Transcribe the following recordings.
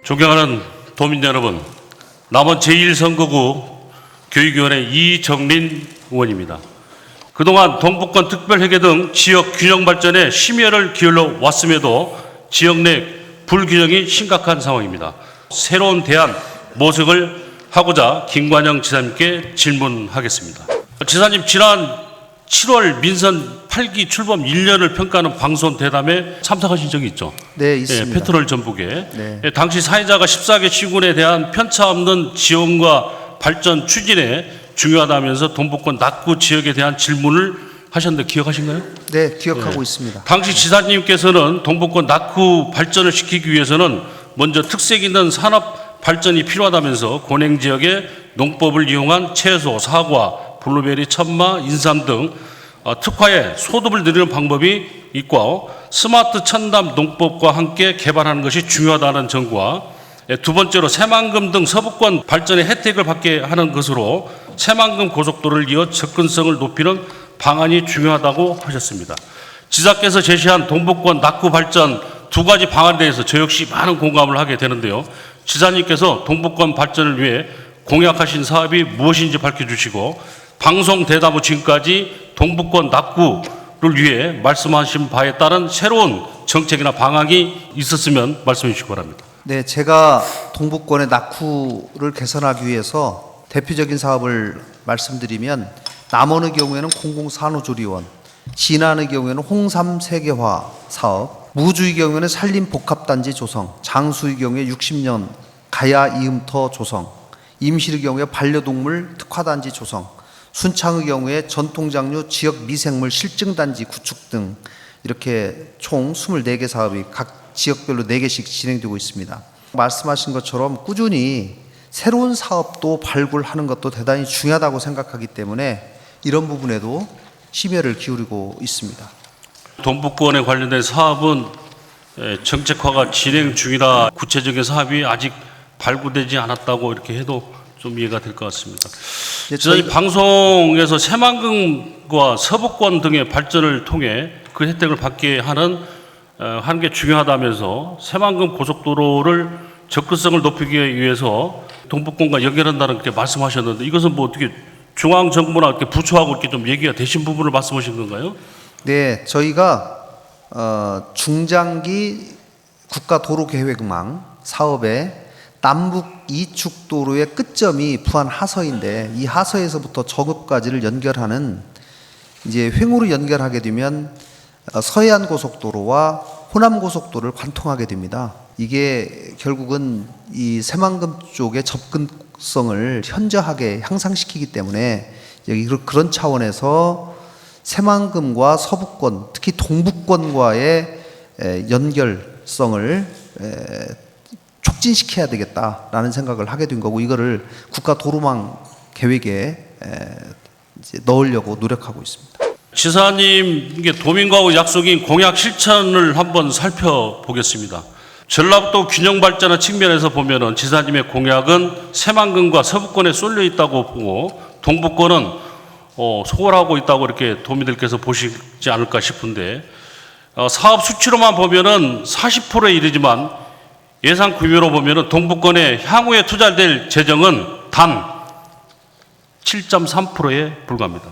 존경하는 도민 여러분, 남원 제1선거구 교육위원회 이정린 의원입니다. 그동안 동북권 특별회계 등 지역 균형 발전에 심혈을 기울여 왔음에도 지역 내 불균형이 심각한 상황입니다. 새로운 대안 모색을 하고자 김관영 지사님께 질문하겠습니다. 지사님, 지난 7월 민선 8기 출범 1년을 평가하는 방송 대담에 참석하신 적이 있죠? 네, 있습니다. 페트롤 전북에. 네. 당시 사회자가 14개 시군에 대한 편차 없는 지원과 발전 추진에 중요하다면서 동북권 낙구 지역에 대한 질문을 하셨는데 기억하신가요? 네, 기억하고 있습니다. 당시 지사님께서는 동북권 낙후 발전을 시키기 위해서는 먼저 특색 있는 산업 발전이 필요하다면서 권행 지역의 농법을 이용한 채소, 사과, 블루베리, 천마, 인삼 등 특화의 소득을 늘리는 방법이 있고 스마트 첨단 농법과 함께 개발하는 것이 중요하다는 점과 두 번째로 새만금 등 서부권 발전의 혜택을 받게 하는 것으로 새만금 고속도로를 이어 접근성을 높이는 방안이 중요하다고 하셨습니다. 지사께서 제시한 동북권 낙후 발전 두 가지 방안에 대해서 저 역시 많은 공감을 하게 되는데요. 지사님께서 동북권 발전을 위해 공약하신 사업이 무엇인지 밝혀주시고 방송 대담 후 지금까지 동북권 낙후를 위해 말씀하신 바에 따른 새로운 정책이나 방안이 있었으면 말씀해 주시기 바랍니다. 네, 제가 동북권의 낙후를 개선하기 위해서 대표적인 사업을 말씀드리면 남원의 경우에는 공공산후조리원, 진안의 경우에는 홍삼 세계화 사업, 무주의 경우에는 산림복합단지 조성, 장수의 경우에 60년 가야 이음터 조성, 임실의 경우에 반려동물 특화단지 조성, 순창의 경우에 전통장류 지역 미생물 실증단지 구축 등 이렇게 총 24개 사업이 각 지역별로 4개씩 진행되고 있습니다. 말씀하신 것처럼 꾸준히 새로운 사업도 발굴하는 것도 대단히 중요하다고 생각하기 때문에 이런 부분에도 심혈을 기울이고 있습니다. 동북권에 관련된 사업은 정책화가 진행 중이라 구체적인 사업이 아직 발굴되지 않았다고 이렇게 해도 좀 이해가 될 것 같습니다. 지사님, 방송에서 새만금과 서부권 등의 발전을 통해 그 혜택을 받게 하는 게 중요하다면서 새만금 고속도로를 접근성을 높이기 위해서 동북권과 연결한다는 그렇게 말씀하셨는데 이것은 뭐 어떻게 중앙정부나 이렇게 부처하고 이렇게 좀 얘기가 되신 부분을 말씀하신 건가요? 네, 저희가 중장기 국가도로계획망 사업에 남북 이축도로의 끝점이 부안 하서인데 이 하서에서부터 정읍까지를 연결하는 이제 횡으로 연결하게 되면 서해안 고속도로와 호남 고속도로를 관통하게 됩니다. 이게 결국은 이 새만금 쪽의 접근성을 현저하게 향상시키기 때문에 여기 그런 차원에서 새만금과 서부권, 특히 동북권과의 연결성을 촉진시켜야 되겠다라는 생각을 하게 된 거고 이거를 국가도로망 계획에 이제 넣으려고 노력하고 있습니다. 지사님, 이게 도민과의 약속인 공약 실천을 한번 살펴보겠습니다. 전라북도 균형 발전의 측면에서 보면은 지사님의 공약은 새만금과 서부권에 쏠려 있다고 보고 동북권은 소홀하고 있다고 이렇게 도민들께서 보시지 않을까 싶은데 사업 수치로만 보면은 40%에 이르지만 예산 규모로 보면은 동북권에 향후에 투자될 재정은 단 7.3%에 불과합니다.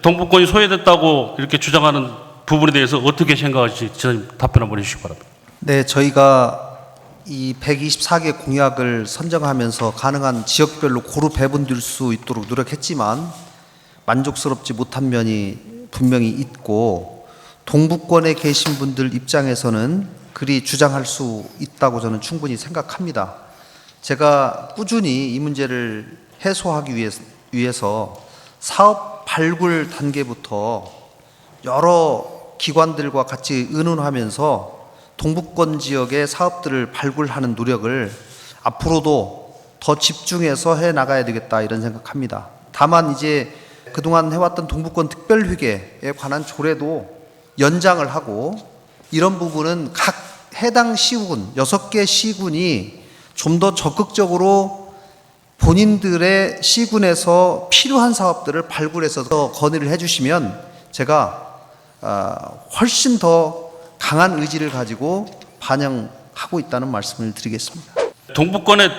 동북권이 소외됐다고 이렇게 주장하는 부분에 대해서 어떻게 생각하실지 지사님 답변 한번 해주시기 바랍니다. 네, 저희가 이 124개 공약을 선정하면서 가능한 지역별로 고루 배분될 수 있도록 노력했지만 만족스럽지 못한 면이 분명히 있고 동북권에 계신 분들 입장에서는 그리 주장할 수 있다고 저는 충분히 생각합니다. 제가 꾸준히 이 문제를 해소하기 위해서 사업 발굴 단계부터 여러 기관들과 같이 의논하면서 동북권 지역의 사업들을 발굴하는 노력을 앞으로도 더 집중해서 해 나가야 되겠다 이런 생각합니다. 다만 이제 그동안 해왔던 동북권 특별회계에 관한 조례도 연장을 하고 이런 부분은 각 해당 시군 6개 시군이 좀 더 적극적으로 본인들의 시군에서 필요한 사업들을 발굴해서 더 건의를 해주시면 제가 훨씬 더 강한 의지를 가지고 반영해 하고 있다는 말씀을 드리겠습니다. 동북권의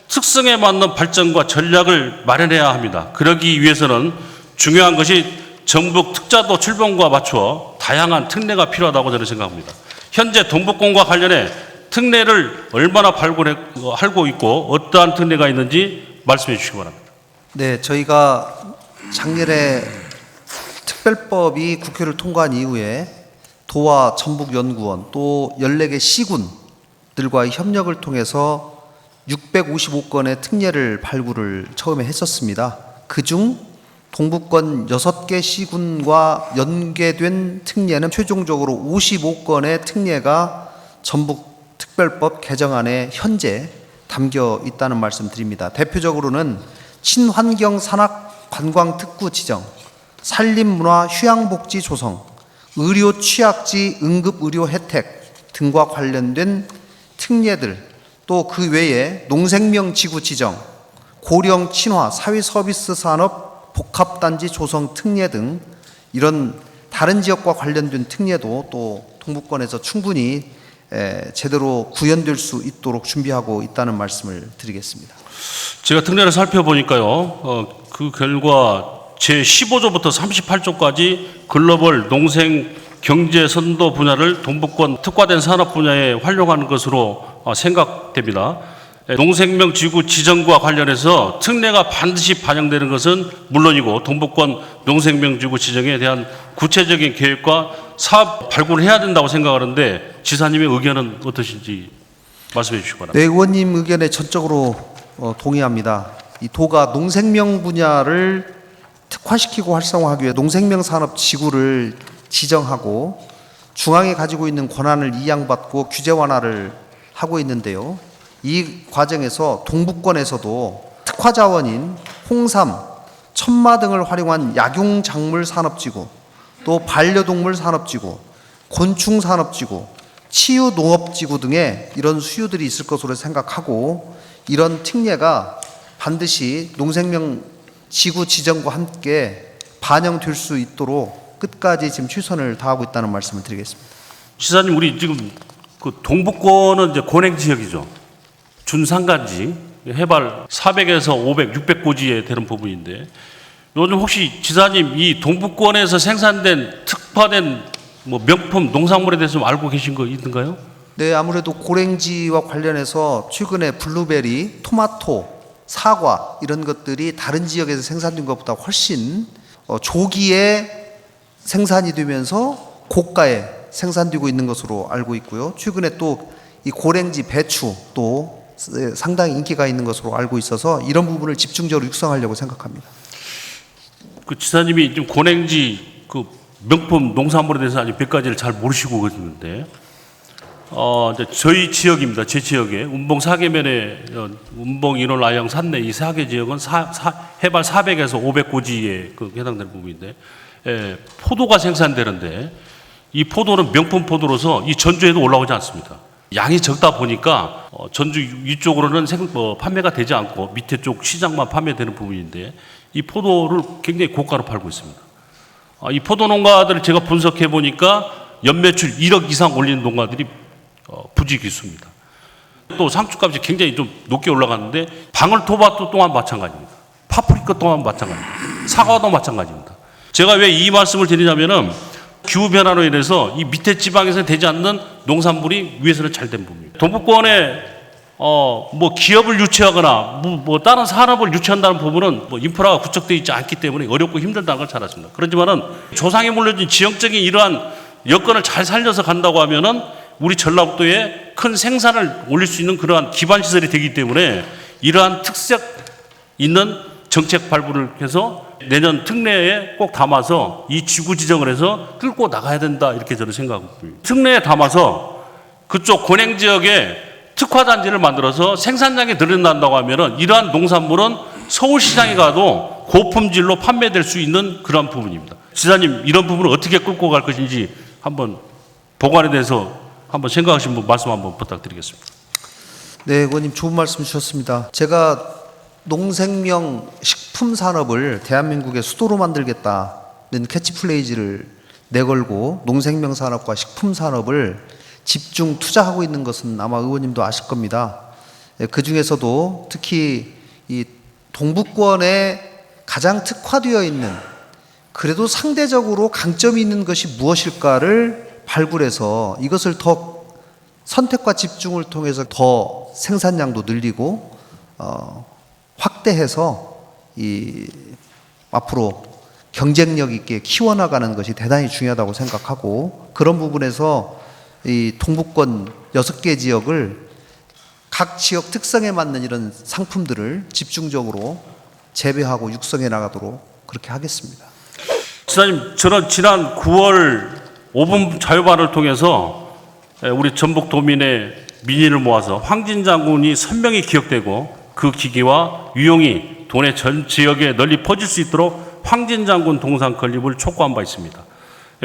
특성에 맞는 발전과 전략을 마련해야 합니다. 그러기 위해서는 중요한 것이 전북 특자도 출범과 맞추어 다양한 특례가 필요하다고 저는 생각합니다. 현재 동북권과 관련해 특례를 얼마나 발굴하고 있고 어떠한 특례가 있는지 말씀해 주시기 바랍니다. 네, 저희가 작년에 특별법이 국회를 통과한 이후에 도와 전북연구원 또 14개 시군들과의 협력을 통해서 655건의 특례를 발굴을 처음에 했었습니다. 그중 동북권 6개 시군과 연계된 특례는 최종적으로 55건의 특례가 전북 특별법 개정안에 현재 담겨 있다는 말씀 드립니다. 대표적으로는 친환경 산악 관광 특구 지정, 산림문화 휴양복지 조성, 의료 취약지 응급의료 혜택 등과 관련된 특례들, 또 그 외에 농생명 지구 지정, 고령 친화 사회서비스 산업 복합단지 조성 특례 등 이런 다른 지역과 관련된 특례도 또 동북권에서 충분히 제대로 구현될 수 있도록 준비하고 있다는 말씀을 드리겠습니다. 제가 특례를 살펴보니까요, 그 결과 제15조부터 38조까지 글로벌 농생 경제 선도 분야를 동북권 특화된 산업 분야에 활용하는 것으로 생각됩니다. 농생명 지구 지정과 관련해서 특례가 반드시 반영되는 것은 물론이고 동북권 농생명 지구 지정에 대한 구체적인 계획과 사업 발굴을 해야 된다고 생각하는데 지사님의 의견은 어떠신지 말씀해 주시기 바랍니다. 네, 의원님 의견에 전적으로 동의합니다. 이 도가 농생명 분야를 특화시키고 활성화하기 위해 농생명 산업 지구를 지정하고 중앙에 가지고 있는 권한을 이양받고 규제 완화를 하고 있는데요. 이 과정에서 동북권에서도 특화 자원인 홍삼, 천마 등을 활용한 약용 작물 산업지구, 또 반려동물 산업지구, 곤충 산업지구, 치유 농업지구 등의 이런 수요들이 있을 것으로 생각하고 이런 특례가 반드시 농생명 지구 지정과 함께 반영될 수 있도록 끝까지 지금 최선을 다하고 있다는 말씀을 드리겠습니다. 지사님, 우리 지금 그 동북권은 이제 권행 지역이죠. 준산간지 해발 400에서 500, 600고지에 되는 부분인데 요즘 혹시 지사님 이 동북권에서 생산된 특화된 뭐 명품 농산물에 대해서 좀 알고 계신 거 있는가요? 네, 아무래도 고랭지와 관련해서 최근에 블루베리, 토마토, 사과 이런 것들이 다른 지역에서 생산된 것보다 훨씬 조기에 생산이 되면서 고가에 생산되고 있는 것으로 알고 있고요. 최근에 또 이 고랭지, 배추 또 상당히 인기가 있는 것으로 알고 있어서 이런 부분을 집중적으로 육성하려고 생각합니다. 그 지사님이 지금 고랭지 그 명품 농산물에 대해서 아직 몇 가지를 잘 모르시고 계시는데 이제 저희 지역입니다. 제 지역에 운봉 사계면에 운봉 인월 아영 산내 이 사계 지역은 해발 400에서 500고지에 그 해당되는 부분인데 포도가 생산되는데 이 포도는 명품 포도로서 이 전주에도 올라오지 않습니다. 양이 적다 보니까 전주 위쪽으로는 판매가 되지 않고 밑에 쪽 시장만 판매되는 부분인데 이 포도를 굉장히 고가로 팔고 있습니다. 이 포도 농가들을 제가 분석해 보니까 연매출 1억 이상 올리는 농가들이 부지기수입니다. 또 상추값이 굉장히 좀 높게 올라갔는데 방울토마토 또한 마찬가지입니다. 파프리카 또한 마찬가지입니다. 사과도 마찬가지입니다. 제가 왜 이 말씀을 드리냐면은 기후 변화로 인해서 이 밑에 지방에서 되지 않는 농산물이 위에서는 잘 된 부분입니다. 동북권에 뭐 기업을 유치하거나 뭐 다른 산업을 유치한다는 부분은 뭐 인프라가 구축되어 있지 않기 때문에 어렵고 힘들다는 걸 잘 아십니다. 그렇지만은 조상에 물려진 지형적인 이러한 여건을 잘 살려서 간다고 하면은 우리 전라북도에 큰 생산을 올릴 수 있는 그러한 기반 시설이 되기 때문에 이러한 특색 있는 정책 발굴을 해서 내년 특례에 꼭 담아서 이 지구 지정을 해서 끌고 나가야 된다 이렇게 저는 생각하고 있습니다. 특례에 담아서 그쪽 권행 지역에 특화단지를 만들어서 생산량이 늘어난다고 하면은 이러한 농산물은 서울시장에 가도 고품질로 판매될 수 있는 그런 부분입니다. 지사님 이런 부분을 어떻게 끌고 갈 것인지 한번 보관에 대해서 한번 생각하신 분 말씀 한번 부탁드리겠습니다. 네, 의원님 좋은 말씀 주셨습니다. 제가 농생명 식품 산업을 대한민국의 수도로 만들겠다는 캐치플레이즈를 내걸고 농생명 산업과 식품 산업을 집중 투자하고 있는 것은 아마 의원님도 아실 겁니다. 그 중에서도 특히 이 동북권에 가장 특화되어 있는 그래도 상대적으로 강점이 있는 것이 무엇일까를 발굴해서 이것을 더 선택과 집중을 통해서 더 생산량도 늘리고 확대해서 이 앞으로 경쟁력 있게 키워나가는 것이 대단히 중요하다고 생각하고, 그런 부분에서 이 동북권 6개 지역을 각 지역 특성에 맞는 이런 상품들을 집중적으로 재배하고 육성해 나가도록 그렇게 하겠습니다. 지사님, 저는 지난 9월 5분 자유발을 통해서 우리 전북 도민의 민의를 모아서 황진 장군이 선명히 기억되고 그 기기와 유용이 도내 전 지역에 널리 퍼질 수 있도록 황진 장군 동상 건립을 촉구한 바 있습니다.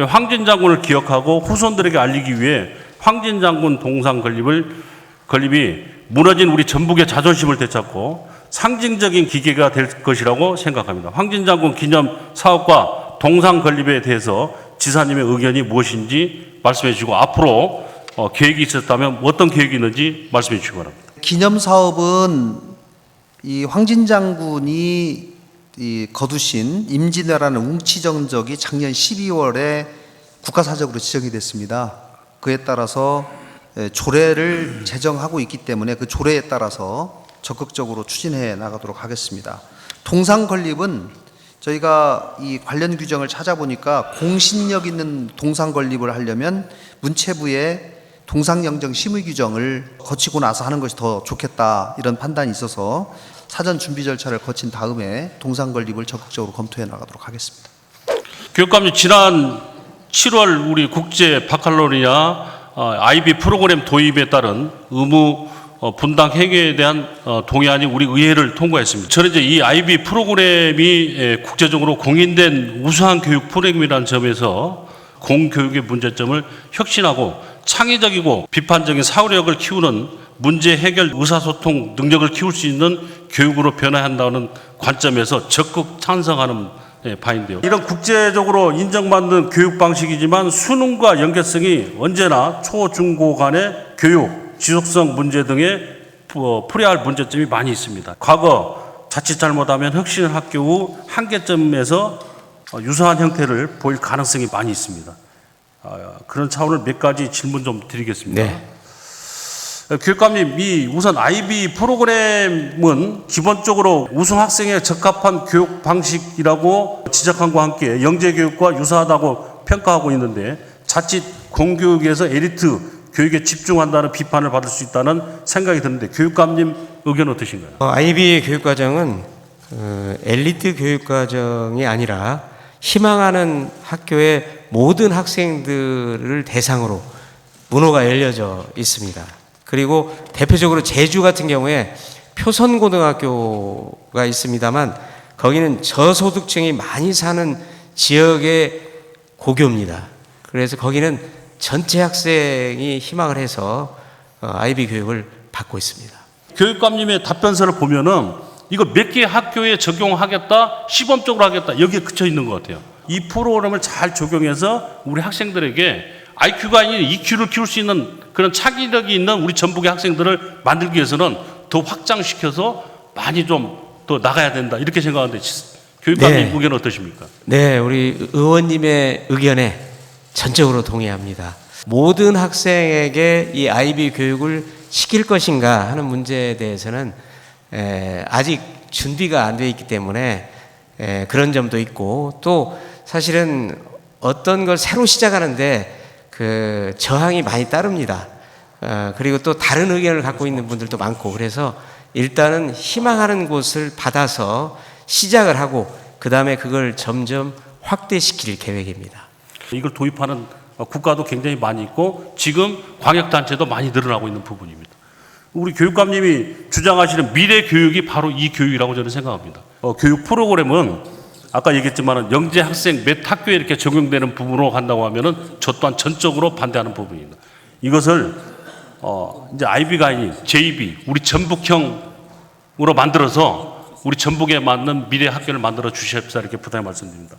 황진 장군을 기억하고 후손들에게 알리기 위해 황진 장군 동상 건립이 무너진 우리 전북의 자존심을 되찾고 상징적인 기계가 될 것이라고 생각합니다. 황진 장군 기념 사업과 동상 건립에 대해서 지사님의 의견이 무엇인지 말씀해 주시고, 앞으로 계획이 있었다면 어떤 계획이 있는지 말씀해 주시기 바랍니다. 기념 사업은 이 황진 장군이 이 거두신 임진왜라는 웅치정적이 작년 12월에 국가사적으로 지정이 됐습니다. 그에 따라서 조례를 제정하고 있기 때문에 그 조례에 따라서 적극적으로 추진해 나가도록 하겠습니다. 동상 건립은 저희가 이 관련 규정을 찾아보니까 공신력 있는 동상 건립을 하려면 문체부에 동상영정 심의 규정을 거치고 나서 하는 것이 더 좋겠다, 이런 판단이 있어서 사전 준비 절차를 거친 다음에 동상 건립을 적극적으로 검토해 나가도록 하겠습니다. 교육감님, 지난 7월 우리 국제 바칼로리아 IB 프로그램 도입에 따른 의무 분당 행위에 대한 동의안이 우리 의회를 통과했습니다. 저는 이제 이 IB 프로그램이 국제적으로 공인된 우수한 교육 프로그램이라는 점에서 공교육의 문제점을 혁신하고 창의적이고 비판적인 사고력을 키우는 문제 해결 의사소통 능력을 키울 수 있는 교육으로 변화해야 한다는 관점에서 적극 찬성하는 바인데요. 이런 국제적으로 인정받는 교육 방식이지만 수능과 연계성이 언제나 초, 중, 고 간의 교육, 지속성 문제 등에 풀어야 할 문제점이 많이 있습니다. 과거 자칫 잘못하면 혁신 학교 후 한계점에서 유사한 형태를 보일 가능성이 많이 있습니다. 그런 차원을 몇 가지 질문 좀 드리겠습니다. 네. 교육감님, 이 우선 IB 프로그램은 기본적으로 우수 학생에 적합한 교육 방식이라고 지적함과 함께 영재교육과 유사하다고 평가하고 있는데, 자칫 공교육에서 에리트 교육에 집중한다는 비판을 받을 수 있다는 생각이 드는데, 교육감님 의견 어떠신가요? IB 교육과정은 엘리트 교육과정이 아니라 희망하는 학교의 모든 학생들을 대상으로 문호가 열려져 있습니다. 그리고 대표적으로 제주 같은 경우에 표선고등학교가 있습니다만, 거기는 저소득층이 많이 사는 지역의 고교입니다. 그래서 거기는 전체 학생이 희망을 해서 IB 교육을 받고 있습니다. 교육감님의 답변서를 보면은 이거 몇 개 학교에 적용하겠다, 시범적으로 하겠다, 여기에 그쳐 있는 것 같아요. 이 프로그램을 잘 적용해서 우리 학생들에게 IQ가 아닌 EQ를 키울 수 있는 그런 차기력이 있는 우리 전북의 학생들을 만들기 위해서는 더 확장시켜서 많이 좀 더 나가야 된다, 이렇게 생각하는데 교육감님 네. 의견 어떠십니까? 네, 우리 의원님의 의견에 전적으로 동의합니다. 모든 학생에게 이 IB 교육을 시킬 것인가 하는 문제에 대해서는 아직 준비가 안 돼 있기 때문에 그런 점도 있고, 또 사실은 어떤 걸 새로 시작하는데 그 저항이 많이 따릅니다. 그리고 또 다른 의견을 갖고 있는 분들도 많고, 그래서 일단은 희망하는 곳을 받아서 시작을 하고 그 다음에 그걸 점점 확대시킬 계획입니다. 이걸 도입하는 국가도 굉장히 많이 있고 지금 광역단체도 많이 늘어나고 있는 부분입니다. 우리 교육감님이 주장하시는 미래 교육이 바로 이 교육이라고 저는 생각합니다. 교육 프로그램은 아까 얘기했지만 영재 학생 몇 학교에 이렇게 적용되는 부분으로 간다고 하면은 저 또한 전적으로 반대하는 부분입니다. 이것을 이제 IB가 아닌 JB, 우리 전북형으로 만들어서 우리 전북에 맞는 미래 학교를 만들어 주십사, 이렇게 부탁 말씀드립니다.